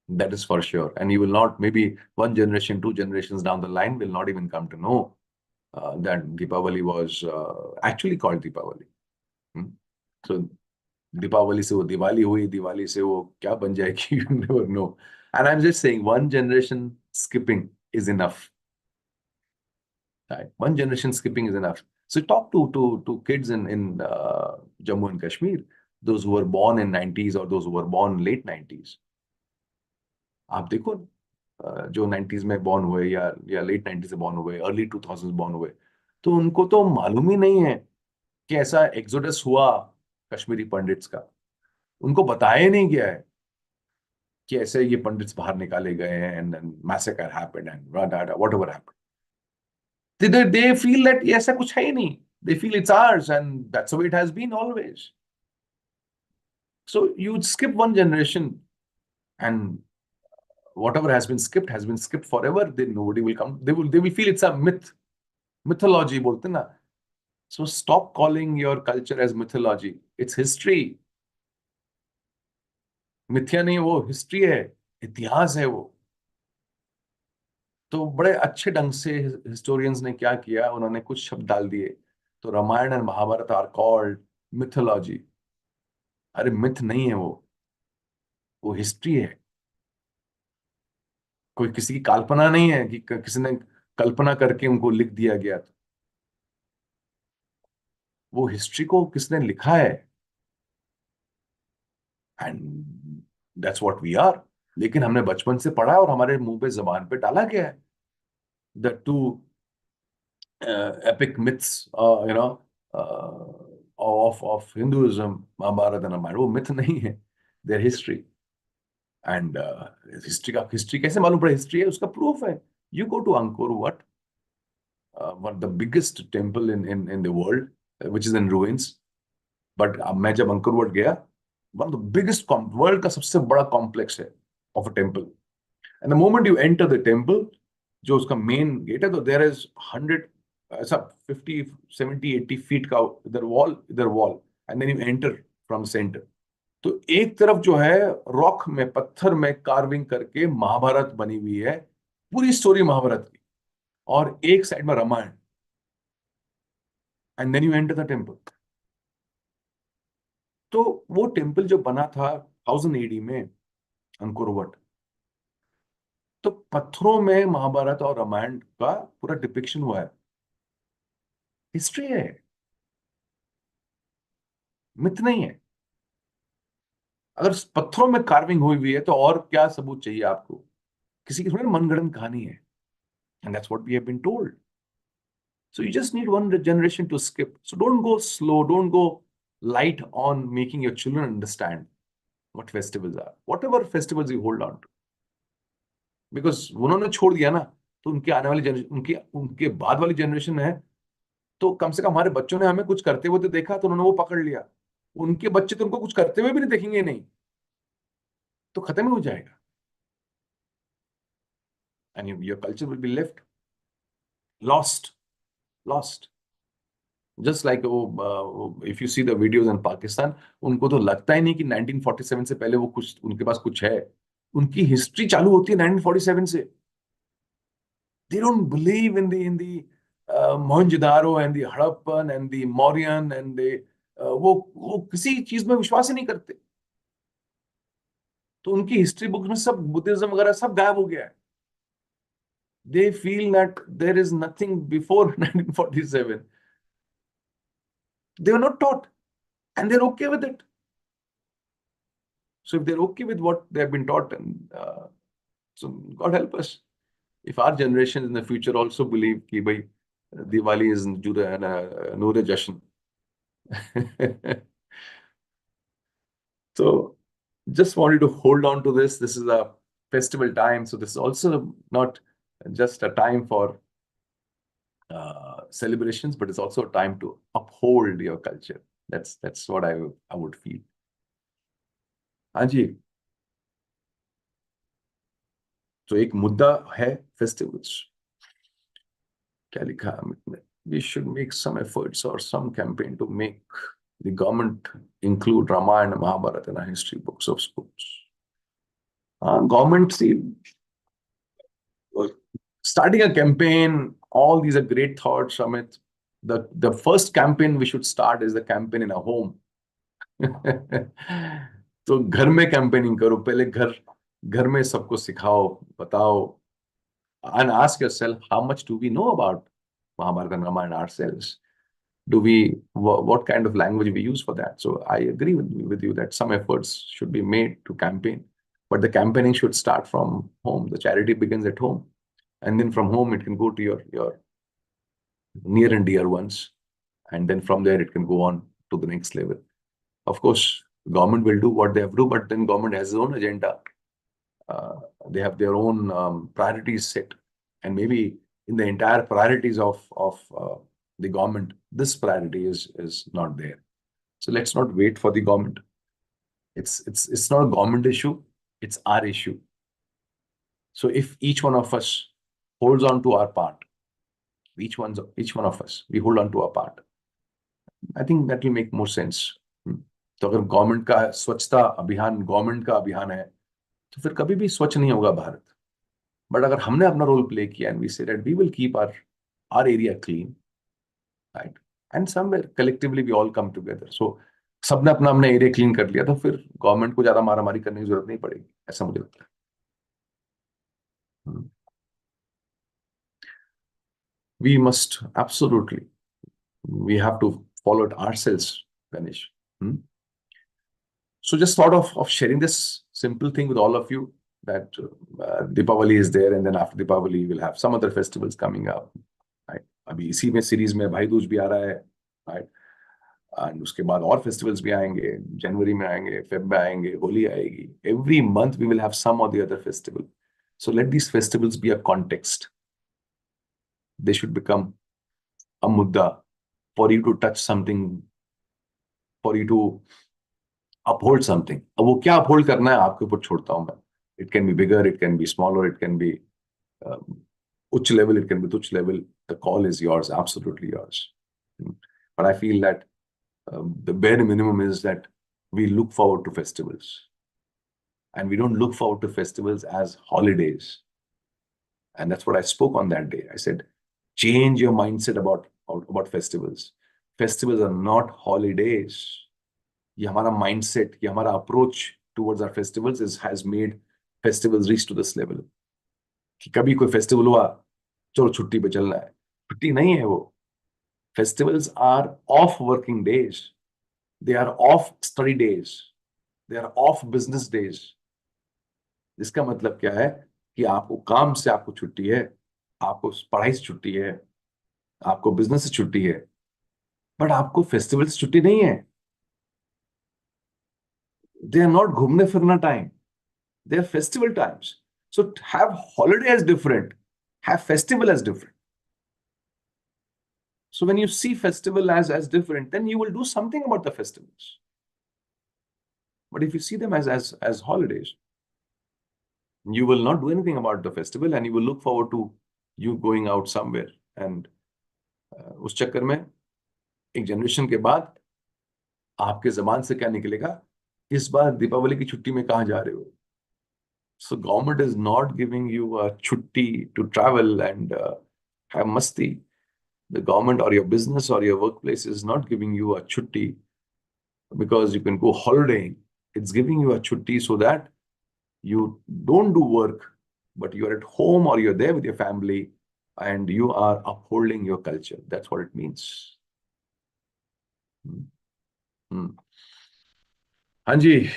That is for sure. And you will not, maybe one generation, two generations down the line, will not even come to know that Deepavali was actually called Deepavali. So Deepavali se wo Diwali hui, Diwali se wo kya ban jayegi, you never know. And I'm just saying, one generation skipping is enough. Right? One generation skipping is enough. So talk to kids in Jammu and Kashmir, those who were born in 90s or those who were born late 90s. आप देखो, जो 90s में born हुए या late 90s से born हुए, early 2000s born हुए, तो उनको तो मालूम ही नहीं है कि ऐसा एक्सोडस हुआ कश्मीरी पंडित्स का, उनको बताया नहीं गया है कि ऐसे ये पंडित्स बाहर निकाले गए हैं and massacre happened and whatever happened. They feel that ये ऐसा कुछ है ही नहीं. They feel it's ours and that's the way it has been always. So you skip one generation and whatever has been skipped forever. Then nobody will come. They will feel it's a mythology बोलते हैं ना. So stop calling your culture as mythology. It's history. मिथ्या नहीं, वो history है, इतिहास है वो. तो बड़े अच्छे ढंग से हिस्टोरियंस ने क्या किया, उन्होंने कुछ शब्द डाल दिए. तो रामायण और महाभारत आर कॉल्ड मिथोलॉजी. अरे मिथ नहीं है वो हिस्ट्री है. कोई किसी की कल्पना नहीं है कि किसी ने कल्पना करके उनको लिख दिया गया. तो वो हिस्ट्री को किसने लिखा है, and that's what we are. लेकिन हमने बचपन से पढ़ा और हमारे मुंह पे जबान पे डाला गया है. The two epic myths, of Hinduism, Mahabharata and Ramayana, वो myth नहीं है, their history. And history कैसे मालूम पड़ा हिस्ट्री है, उसका प्रूफ है. You go to Angkor Wat, one of the biggest temple in the world, which is in ruins. But मैं जब Angkor Wat गया, one of the biggest world का सबसे बड़ा complex है of a temple. And the moment you enter the temple, जो उसका main gate है, तो देयर इज 100, ऐसा 50 70 80 फीट का इधर wall and then you enter from centre. तो एक तरफ जो है रॉक में, पत्थर में कार्विंग करके महाभारत बनी हुई है, पूरी स्टोरी महाभारत की, और एक साइड में Ramayana. And then you enter the temple. तो वो टेम्पल जो बना था 1000 एडी में, अंकुर वट, तो पत्थरों में महाभारत और रामायण का पूरा डिपिक्शन हुआ है. हिस्ट्री है, मिथ नहीं है. अगर पत्थरों में कार्विंग हुई हुई है तो और क्या सबूत चाहिए आपको. किसी की थोड़ी मनगढ़ंत कहानी है. And that's what we have been told. So you just need one generation to skip. So don't go slow, don't go light on making your children understand what festivals are, whatever festivals you hold on to. Because उन्होंने छोड़ दिया ना, तो उनके आने वाली generation, उनके उनके बाद वाली जनरेशन है, तो कम से कम हमारे बच्चों ने हमें कुछ करते हुए तो देखा, तो उन्होंने वो पकड़ लिया. उनके बच्चे तो उनको कुछ करते हुए भी नहीं देखेंगे, नहीं तो खत्म ही हो जाएगा. And your culture will be left lost. Just like if you see the videos in Pakistan, उनको तो लगता ही नहीं कि 1947 से पहले वो कुछ, उनके पास कुछ है. उनकी हिस्ट्री चालू होती है 1947 से. They don't believe in the Mohenjo-daro and the Harappan and the Mauryan and the वो किसी चीज में विश्वास ही नहीं करते. तो उनकी हिस्ट्री बुक में सब बुद्धिज्म वगैरह सब गायब हो गया है. They feel that there is nothing before 1947. They were not taught, and they're okay with it. So if they're okay with what they have been taught, and so God help us. If our generation in the future also believe कि भाई Diwali is Noor Jashan. So just wanted to hold on to this. This is a festival time, so this is also not just a time for celebrations, but it's also a time to uphold your culture. That's what I would feel. हाँ जी. तो एक मुद्दा है festivals. क्या लिखा है? We should make some efforts or some campaign to make the government include Ramayana and Mahabharata in our history books of schools. Government, see, starting a campaign, all these are great thoughts, Amit. The first campaign we should start is the campaign in a home. तो घर में campaigning करो पहले. घर में सबको सिखाओ, बताओ, and ask yourself, how much do we know about Mahabharata and Ramayana ourselves? What kind of language we use for that? So I agree with you that some efforts should be made to campaign, but the campaigning should start from home. The charity begins at home, and then from home it can go to your near and dear ones, and then from there it can go on to the next level. Of course, government will do what they have to do, but then government has its own agenda. Uh, they have their own priorities set, and maybe in the entire priorities of the government, this priority is not there. So let's not wait for the government. It's not a government issue, it's our issue. So if each one of us holds on to our part, each one of us, we hold on to our part, I think that will make more sense. तो अगर government का स्वच्छता अभियान government का अभियान है, तो फिर कभी भी स्वच्छ नहीं होगा भारत. बट अगर हमने अपना रोल प्ले किया and we say that we will keep our area clean, right, and somewhere collectively we all come together. So सबने अपना अपना एरिया क्लीन कर लिया, तो फिर गवर्नमेंट को ज्यादा मारामारी करने की जरूरत नहीं पड़ेगी, ऐसा मुझे लगता है. We must absolutely, we have to follow it ourselves, Ganesh. So just thought of sharing this simple thing with all of you, that Deepavali is there, and then after Deepavali we'll have some other festivals coming up, right? अभी इसी में series में भाई दूज भी आ रहा है, right? And उसके बाद और festivals भी आएंगे, जनवरी में आएंगे, फेब में आएंगे, होली आएगी. Every month we will have some or the other festival. So let these festivals be a context. They should become a mudda for you to touch something, for you to uphold something. अब वो क्या uphold करना है आपके ऊपर छोड़ता हूं मैं. It can be bigger, it can be smaller, it can be uch level, it can be tuch level. The call is yours, absolutely yours. But I feel that the bare minimum is that we look forward to festivals, and we don't look forward to festivals as holidays. And that's what I spoke on that day. I said, change your mindset about festivals. Festivals are not holidays. ये हमारा mindset, ये हमारा approach towards our festivals has made festivals reach to this level. कि कभी कोई festival हुआ, चलो छुट्टी पे चलना है. छुट्टी नहीं है वो. Festivals are off working days. They are off study days. They are off business days. इसका मतलब क्या है कि आपको काम से आपको छुट्टी है, आपको पढ़ाई से छुट्टी है, आपको बिजनेस से छुट्टी है, बट आपको फेस्टिवल से छुट्टी नहीं है. दे आर नॉट घूमने फिरना time, they are festival times. So have holiday as different, have festival as different. So when you see festival as different, then you will do something about the festivals. But if you see them as holidays, you will not do anything about the festival, and you will look forward to you going out somewhere. And उस चक्कर में एक generation के बाद आपके जबान से क्या निकलेगा, इस बार दीपावली की छुट्टी में कहाँ जा रहे हो. So government is not giving you a छुट्टी to travel and have masti. The government or your business or your workplace is not giving you a chutti because you can go holidaying. It's giving you a chutti so that you don't do work, but you're at home or you're there with your family and you are upholding your culture. That's what it means. हाँ जी,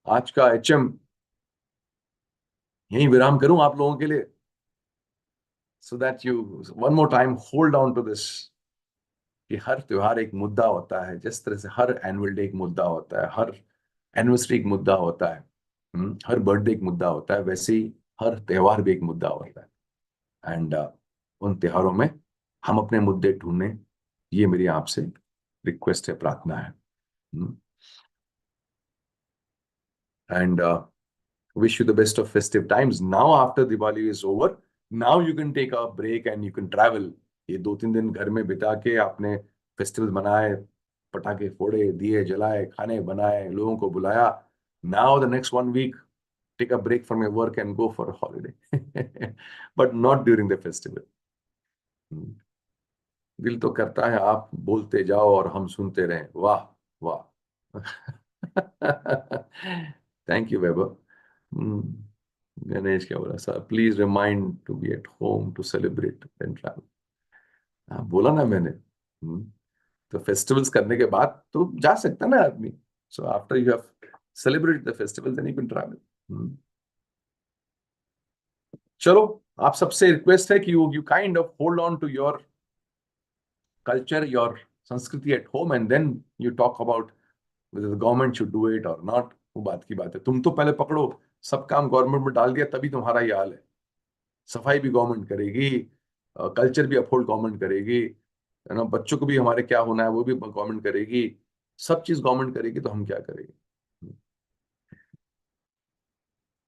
आज का HM यहीं विराम करूं आप लोगों के लिए, so that you one more time hold on to this. कि हर त्योहार एक मुद्दा होता है, जिस तरह से हर एनुअल डे एक मुद्दा होता है, हर एनिवर्सरी एक मुद्दा होता है, हर बर्थडे एक मुद्दा होता है, वैसे ही हर त्योहार भी एक मुद्दा होता है. एंड उन त्योहारों में हम अपने मुद्दे ढूंढें, ये मेरी आपसे रिक्वेस्ट है, प्रार्थना है. And wish you the best of festive times. Now after Diwali is over, now you can take a break and you can travel. ये 2-3 दिन घर में बिता के आपने फेस्टिवल बनाए, पटाखे फोड़े, दिए जलाए, खाने बनाए, लोगों को बुलाया. Now the next 1 week, take a break from your work and go for a holiday. But not during the festival. दिल तो करता है आप बोलते जाओ और हम सुनते रहें. वाह वाह. Thank you, Weber. गणेश क्या बोला, sir please remind to be at home to celebrate and travel. हाँ बोला ना मैंने. तो फेस्टिवल्स करने के बाद तो जा सकता है ना आदमी. So after you have celebrate the festival then you can travel. चलो, आप सबसे रिक्वेस्ट है कि you kind of hold on to your culture, your संस्कृति at home, and then you talk about whether the government should do it or not. वो बात की बात है. तुम तो पहले पकड़ो, सब काम गवर्नमेंट में डाल दिया, तभी तुम्हारा ये हाल है. सफाई भी गवर्नमेंट करेगी, कल्चर भी अपहोल्ड गवर्नमेंट करेगी, है ना, बच्चों को भी हमारे क्या होना है वो भी गवर्नमेंट करेगी, सब चीज गवर्नमेंट करेगी, तो हम क्या करेंगे.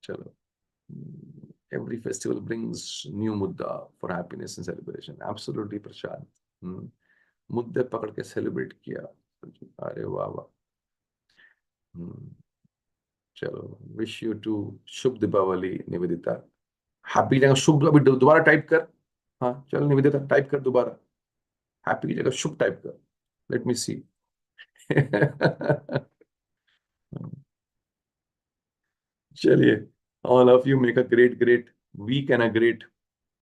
चलो. Every festival brings new mudda for happiness and celebration. Absolutely, Prashant. मुद्दे पकड़ के सेलिब्रेट किया. अरे वाह वाह. चलो. विश यू टू शुभ दीपावली निवेदिता. हैप्पी जगह शुभ अभी दोबारा टाइप कर. हाँ चल निवेदिता टाइप कर दोबारा. हैप्पी की जगह शुभ टाइप कर. Late me see. चलिए. All of you make a great weekend a great